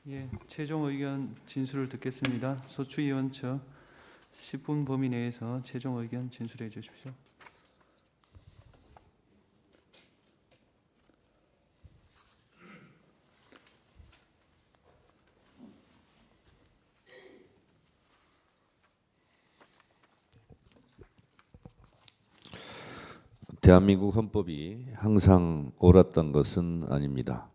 예, 최종 의견 진술을 듣겠습니다. 소추위원 측 10분 범위 내에서 최종 의견 진술해 주십시오. 대한민국 헌법이 항상 옳았던 것은 아닙니다.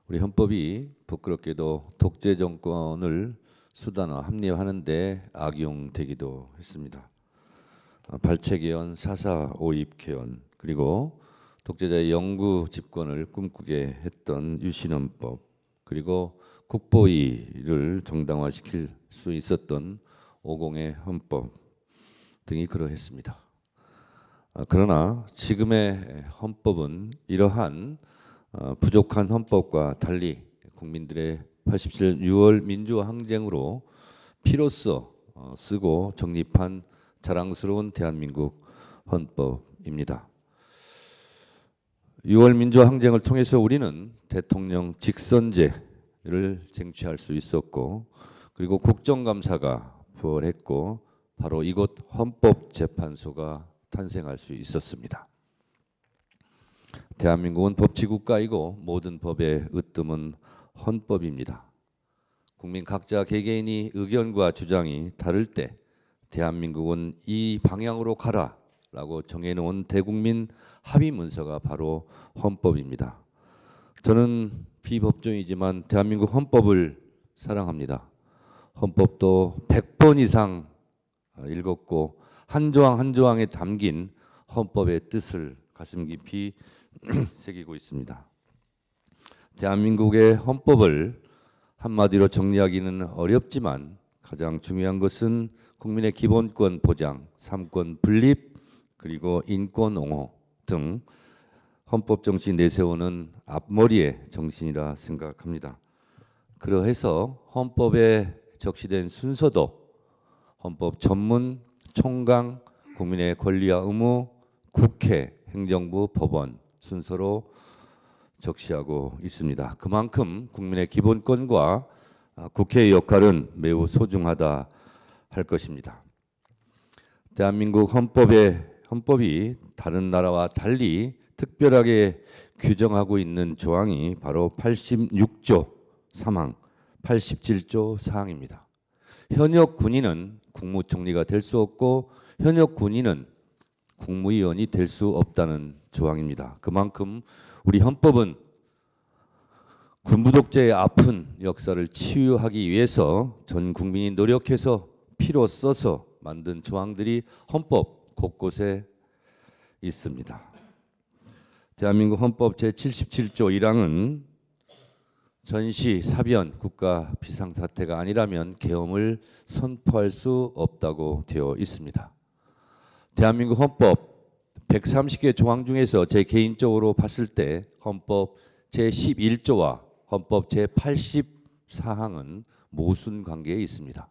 우리 헌법이 부끄럽게도 독재 정권을 수단화 합리화하는 데 악용되기도 했습니다. 발췌개헌, 사사 오입 개헌, 그리고 독재자의 영구 집권을 꿈꾸게 했던 유신헌법, 그리고 국보위를 정당화시킬 수 있었던 오공의 헌법 등이 그러했습니다. 그러나 지금의 헌법은 이러한 부족한 헌법과 달리 국민들의 87년 6월 민주항쟁으로 피로써 쓰고 정립한 자랑스러운 대한민국 헌법입니다. 6월 민주항쟁을 통해서 우리는 대통령 직선제를 쟁취할 수 있었고, 그리고 국정감사가 부활했고, 바로 이곳 헌법재판소가 탄생할 수 있었습니다. 대한민국은 법치국가이고 모든 법의 으뜸은 헌법입니다. 국민 각자 개개인이 의견과 주장이 다를 때 대한민국은 이 방향으로 가라라고 정해놓은 대국민 합의 문서가 바로 헌법입니다. 저는 비법조이지만 대한민국 헌법을 사랑합니다. 헌법도 100번 이상 읽었고 한 조항 한 조항에 담긴 헌법의 뜻을 가슴 깊이 새기고 있습니다. 대한민국의 헌법을 한마디로 정리하기는 어렵지만 가장 중요한 것은 국민의 기본권 보장, 삼권 분립, 그리고 인권 옹호 등 헌법 정신 내세우는 앞머리의 정신이라 생각합니다. 그러해서 헌법에 적시된 순서도 헌법 전문, 총강, 국민의 권리와 의무, 국회, 행정부, 법원 순서로 적시하고 있습니다. 그만큼 국민의 기본권과 국회의 역할은 매우 소중하다 할 것입니다. 대한민국 헌법이 다른 나라와 달리 특별하게 규정하고 있는 조항이 바로 86조 3항, 87조 4항입니다. 현역 군인은 국무총리가 될 수 없고 현역 군인은 국무위원이 될 수 없다는 조항입니다. 그만큼 우리 헌법은 군부 독재의 아픈 역사를 치유하기 위해서 전 국민이 노력해서 피로 써서 만든 조항들이 헌법 곳곳에 있습니다. 대한민국 헌법 제77조 1항은 전시, 사변, 국가 비상사태가 아니라면 계엄을 선포할 수 없다고 되어 있습니다. 대한민국 헌법 130개 조항 중에서 제 개인적으로 봤을 때 헌법 제11조와 헌법 제84항은 모순 관계에 있습니다.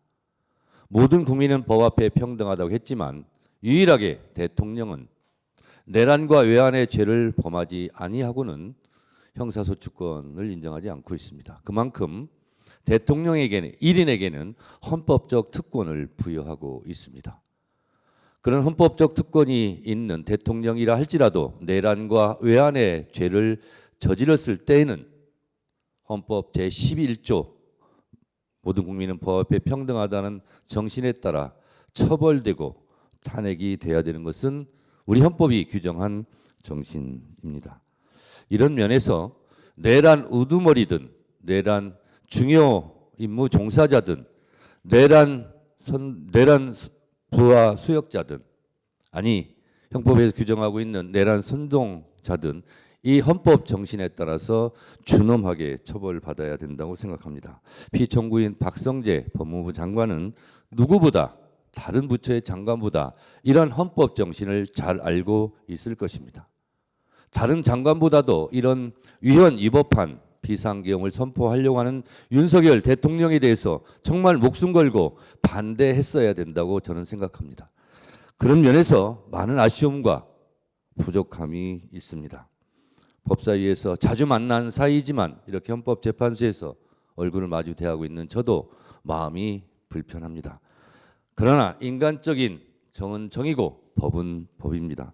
모든 국민은 법 앞에 평등하다고 했지만 유일하게 대통령은 내란과 외환의 죄를 범하지 아니하고는 형사소추권을 인정하지 않고 있습니다. 그만큼 대통령에게는, 1인에게는 헌법적 특권을 부여하고 있습니다. 그런 헌법적 특권이 있는 대통령이라 할지라도 내란과 외환의 죄를 저질렀을 때에는 헌법 제11조 모든 국민은 법 앞에 평등하다는 정신에 따라 처벌되고 탄핵이 돼야 되는 것은 우리 헌법이 규정한 정신입니다. 이런 면에서 내란 우두머리든 내란 중요 임무 종사자든 내란 부하 수역자든 아니 형법에서 규정하고 있는 내란 선동자든 이 헌법 정신에 따라서 준엄하게 처벌받아야 된다고 생각합니다. 피청구인 박성재 법무부 장관은 누구보다 다른 부처의 장관보다 이런 헌법 정신을 잘 알고 있을 것입니다. 다른 장관보다도 이런 위헌 위법한 비상계엄을 선포하려고 하는 윤석열 대통령에 대해서 정말 목숨 걸고 반대했어야 된다고 저는 생각합니다. 그런 면에서 많은 아쉬움과 부족함이 있습니다. 법사위에서 자주 만난 사이지만 이렇게 헌법재판소에서 얼굴을 마주 대하고 있는 저도 마음이 불편합니다. 그러나 인간적인 정은 정이고 법은 법입니다.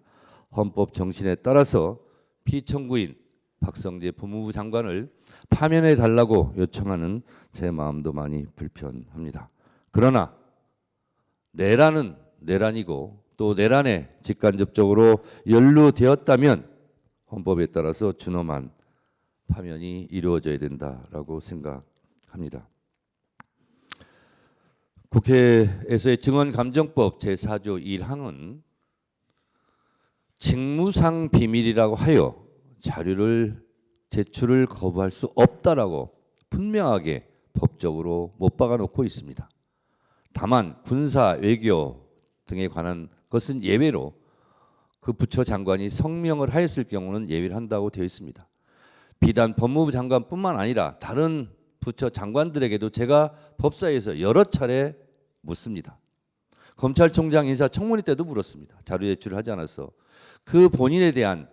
헌법 정신에 따라서 피청구인 박성재 법무부 장관을 파면해 달라고 요청하는 제 마음도 많이 불편합니다. 그러나 내란이고 또 내란에 직간접적으로 연루되었다면 헌법에 따라서 준엄한 파면이 이루어져야 된다라고 생각합니다. 국회에서의 증언감정법 제4조 1항은 직무상 비밀이라고 하여 자료를 제출을 거부할 수 없다라고 분명하게 법적으로 못 박아놓고 있습니다. 다만 군사, 외교 등에 관한 것은 예외로 그 부처 장관이 성명을 하였을 경우는 예외를 한다고 되어 있습니다. 비단 법무부 장관뿐만 아니라 다른 부처 장관들에게도 제가 법사위에서 여러 차례 묻습니다. 검찰총장 인사청문회 때도 물었습니다. 자료 제출을 하지 않아서 그 본인에 대한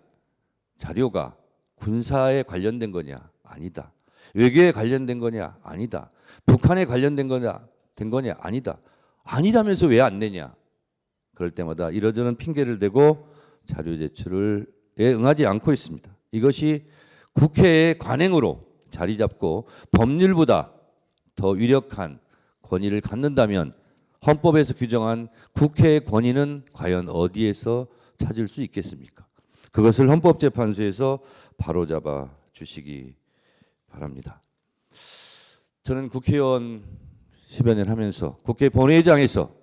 자료가 군사에 관련된 거냐? 아니다. 외교에 관련된 거냐? 아니다. 북한에 관련된 거냐? 아니다. 아니라면서 왜 안 내냐? 그럴 때마다 이러저런 핑계를 대고 자료 제출에 응하지 않고 있습니다. 이것이 국회의 관행으로 자리 잡고 법률보다 더 유력한 권위를 갖는다면 헌법에서 규정한 국회의 권위는 과연 어디에서 찾을 수 있겠습니까? 그것을 헌법재판소에서 바로잡아 주시기 바랍니다. 저는 국회의원 10여 년 하면서 국회 본회의장에서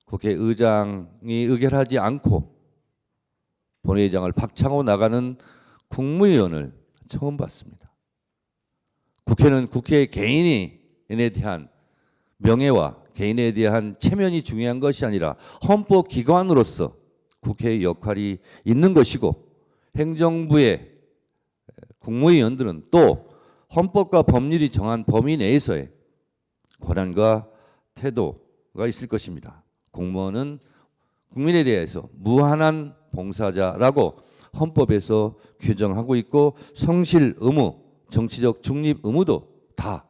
국회의장이 의결하지 않고 본회의장을 박차고 나가는 국무위원을 처음 봤습니다. 국회는 국회 개인에 대한 명예와 개인에 대한 체면이 중요한 것이 아니라 헌법기관으로서 국회의 역할이 있는 것이고 행정부의 국무위원들은 또 헌법과 법률이 정한 범위 내에서의 권한과 태도가 있을 것입니다. 공무원은 국민에 대해서 무한한 봉사자라고 헌법에서 규정하고 있고 성실 의무, 정치적 중립 의무도 다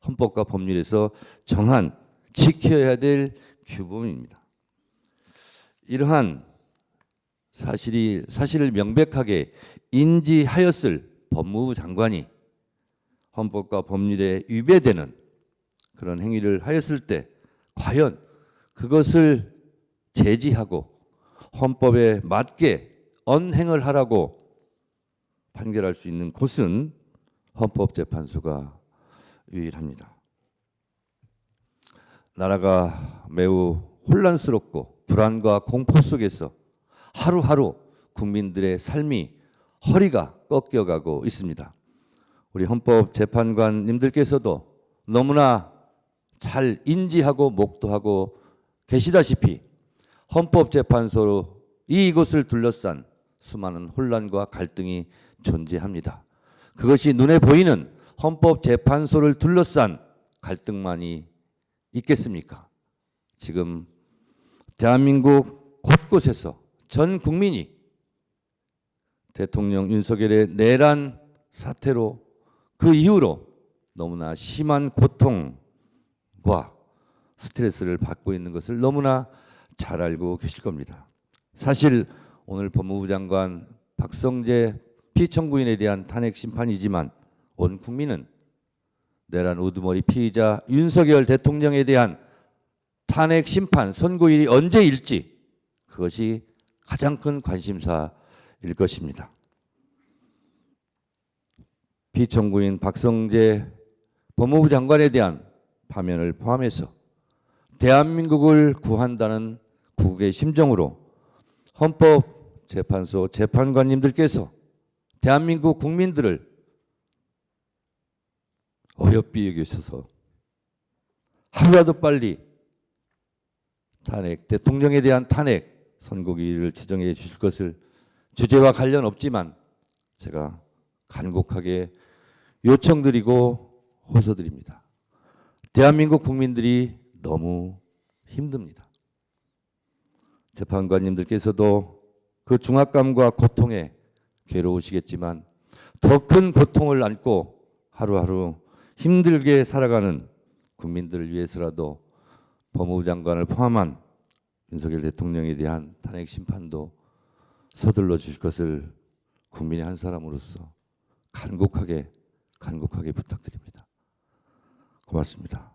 헌법과 법률에서 정한 지켜야 될 규범입니다. 이러한 사실을 명백하게 인지하였을 법무부 장관이 헌법과 법률에 위배되는 그런 행위를 하였을 때 과연 그것을 제지하고 헌법에 맞게 언행을 하라고 판결할 수 있는 곳은 헌법재판소가 유일합니다. 나라가 매우 혼란스럽고 불안과 공포 속에서 하루하루 국민들의 삶이 허리가 꺾여가고 있습니다. 우리 헌법재판관님들께서도 너무나 잘 인지하고 목도하고 계시다시피 헌법재판소로 이곳을 둘러싼 수많은 혼란과 갈등이 존재합니다. 그것이 눈에 보이는 헌법재판소를 둘러싼 갈등만이 있겠습니까? 지금 대한민국 곳곳에서 전 국민이 대통령 윤석열의 내란 사태로 그 이후로 너무나 심한 고통과 스트레스를 받고 있는 것을 너무나 잘 알고 계실 겁니다. 사실 오늘 법무부 장관 박성재 피청구인에 대한 탄핵 심판이지만 온 국민은 내란 우두머리 피의자 윤석열 대통령에 대한 탄핵 심판 선고일이 언제일지 그것이 가장 큰 관심사일 것입니다. 피청구인 박성재 법무부 장관에 대한 파면을 포함해서 대한민국을 구한다는 국국의 심정으로 헌법재판소 재판관님들께서 대한민국 국민들을 어여삐 여기셔서 하루라도 빨리 탄핵, 대통령에 대한 탄핵 선고기일을 지정해 주실 것을 주제와 관련 없지만 제가 간곡하게 요청드리고 호소드립니다. 대한민국 국민들이 너무 힘듭니다. 재판관님들께서도 그 중압감과 고통에 괴로우시겠지만 더 큰 고통을 안고 하루하루 힘들게 살아가는 국민들을 위해서라도 법무부 장관을 포함한 윤석열 대통령에 대한 탄핵 심판도 서둘러 주실 것을 국민의 한 사람으로서 간곡하게 부탁드립니다. 고맙습니다.